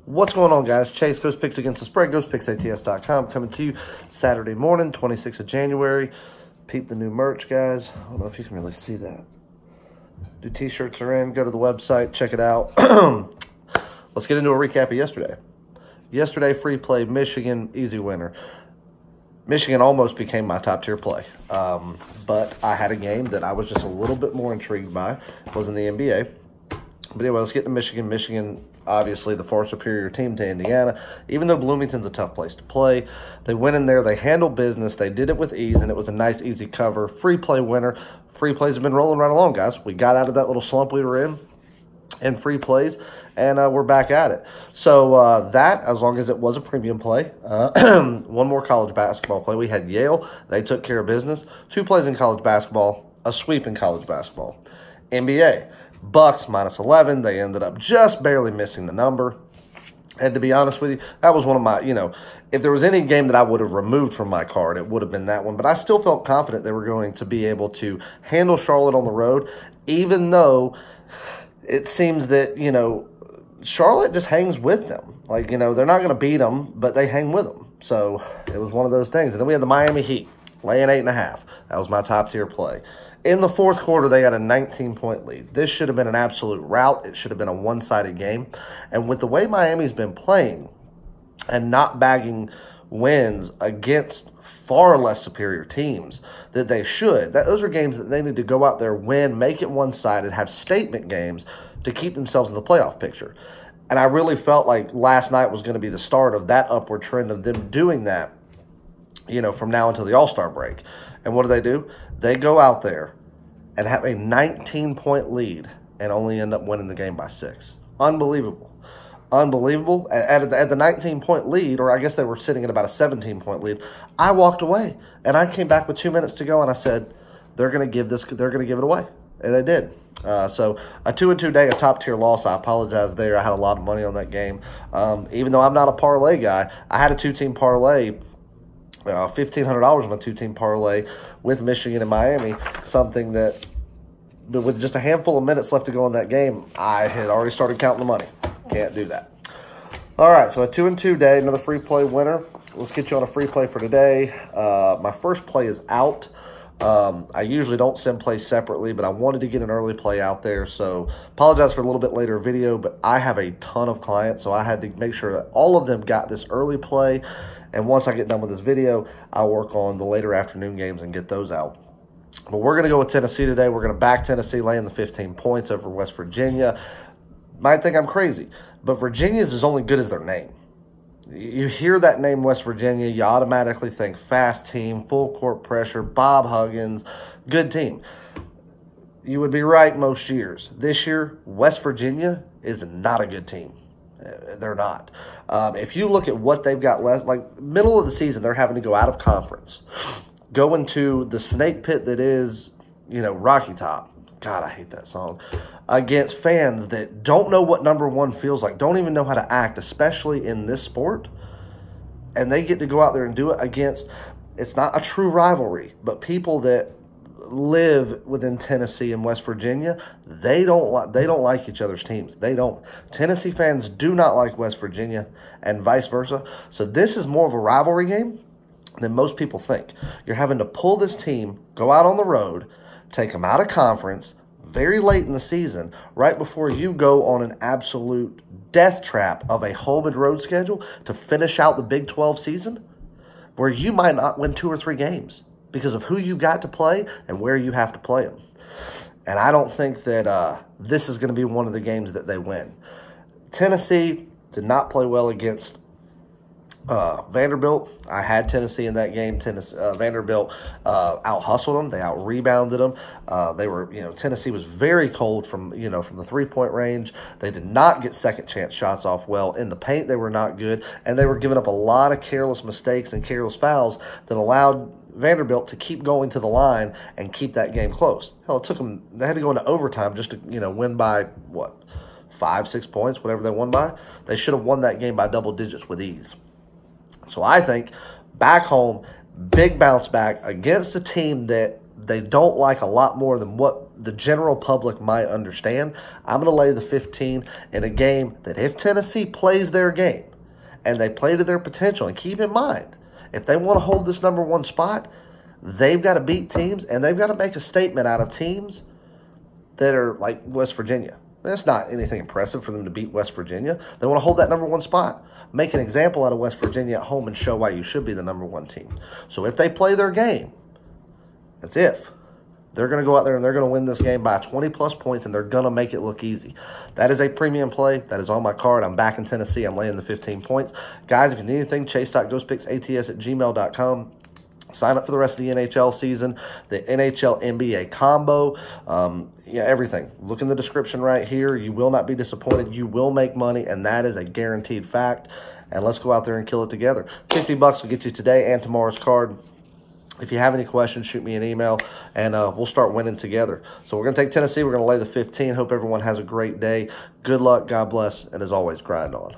What's going on, guys? Chase, Ghost Picks Against the Spread, GhostPicksATS.com, coming to you Saturday morning, 26th of January. Peep the new merch, guys. I don't know if you can really see that. New t-shirts are in. Go to the website, check it out. Let's get into a recap of yesterday. Yesterday, free play, Michigan, easy winner. Michigan almost became my top-tier play. But I had a game that I was just a little bit more intrigued by. It was in the NBA. But anyway, let's get to Michigan. Michigan, obviously, the far superior team to Indiana. Even though Bloomington's a tough place to play, they went in there, they handled business, they did it with ease, and it was a nice, easy cover. Free play winner. Free plays have been rolling right along, guys. We got out of that little slump we were in free plays, and we're back at it. So that, as long as it was a premium play, one more college basketball play. We had Yale. They took care of business. 2 plays in college basketball, a sweep in college basketball. NBA. Bucks minus 11. They ended up just barely missing the number. And to be honest with you, that was one of my, if there was any game that I would have removed from my card, it would have been that one. But I still felt confident they were going to be able to handle Charlotte on the road, even though it seems that, Charlotte just hangs with them. Like, they're not going to beat them, but they hang with them. So it was one of those things. And then we had the Miami Heat laying 8.5. That was my top tier play. In the fourth quarter, they got a 19-point lead. This should have been an absolute rout. It should have been a one-sided game. And with the way Miami's been playing and not bagging wins against far less superior teams that they should, those are games that they need to go out there, win, make it one-sided, have statement games to keep themselves in the playoff picture. And I really felt like last night was going to be the start of that upward trend of them doing that, from now until the All-Star break. And what do? They go out there and have a 19-point lead and only end up winning the game by 6. Unbelievable. Unbelievable. At the 19-point lead, or I guess they were sitting at about a 17-point lead, I walked away. And I came back with 2 minutes to go, and I said, they're going to give it away. And they did. So a 2-2 day, a top-tier loss. I apologize there. I had a lot of money on that game. Even though I'm not a parlay guy, I had a 2-team parlay. $1,500 on a 2-team parlay with Michigan and Miami, something that, with just a handful of minutes left to go in that game, I had already started counting the money. Can't do that. All right, so a 2-2 day, another free play winner. Let's get you on a free play for today. My first play is out. I usually don't send plays separately, but I wanted to get an early play out there, so apologize for a little bit later video, but I have a ton of clients, so I had to make sure that all of them got this early play. And once I get done with this video, I'll work on the later afternoon games and get those out. But we're going to go with Tennessee today. We're going to back Tennessee laying the 15 points over West Virginia. Might think I'm crazy, but Virginia's is only good as their name. You hear that name, West Virginia, you automatically think fast team, full court pressure, Bob Huggins, good team. You would be right most years. This year, West Virginia is not a good team. They're not. If you look at what they've got left, like middle of the season, they're having to go out of conference, go into the snake pit that is, Rocky Top. God, I hate that song. Against fans that don't know what #1 feels like, don't even know how to act, especially in this sport. And they get to go out there and do it against, it's not a true rivalry, but people that live within Tennessee and West Virginia, they don't like each other's teams. They don't. Tennessee fans do not like West Virginia and vice versa. So this is more of a rivalry game than most people think. You're having to pull this team, go out on the road, take them out of conference very late in the season, right before you go on an absolute death trap of a home and road schedule to finish out the Big 12 season, where you might not win 2 or 3 games because of who you got to play and where you have to play them. And I don't think that this is going to be one of the games that they win. Tennessee did not play well against Vanderbilt. I had Tennessee in that game. Vanderbilt out-hustled them. They out-rebounded them. They were, Tennessee was very cold from the 3-point range. They did not get second-chance shots off well. In the paint, they were not good. And they were giving up a lot of careless mistakes and careless fouls that allowed Vanderbilt to keep going to the line and keep that game close. Hell, it took them, they had to go into overtime just to, win by, what, 5, 6 points, whatever they won by. They should have won that game by double digits with ease. So I think back home, big bounce back against a team that they don't like a lot more than what the general public might understand. I'm going to lay the 15 in a game that if Tennessee plays their game and they play to their potential, and keep in mind, if they want to hold this #1 spot, they've got to beat teams, and they've got to make a statement out of teams that are like West Virginia. That's not anything impressive for them to beat West Virginia. They want to hold that #1 spot. Make an example out of West Virginia at home and show why you should be the #1 team. So if they play their game, that's if. They're going to go out there and they're going to win this game by 20-plus points, and they're going to make it look easy. That is a premium play. That is on my card. I'm back in Tennessee. I'm laying the 15 points. Guys, if you need anything, chase.ghostpicksats@gmail.com. Sign up for the rest of the NHL season, the NHL NBA combo, everything. Look in the description right here. You will not be disappointed. You will make money, and that is a guaranteed fact. And let's go out there and kill it together. $50 will get you today and tomorrow's card. If you have any questions, shoot me an email, and we'll start winning together. So we're going to take Tennessee. We're going to lay the 15. Hope everyone has a great day. Good luck. God bless. And as always, grind on.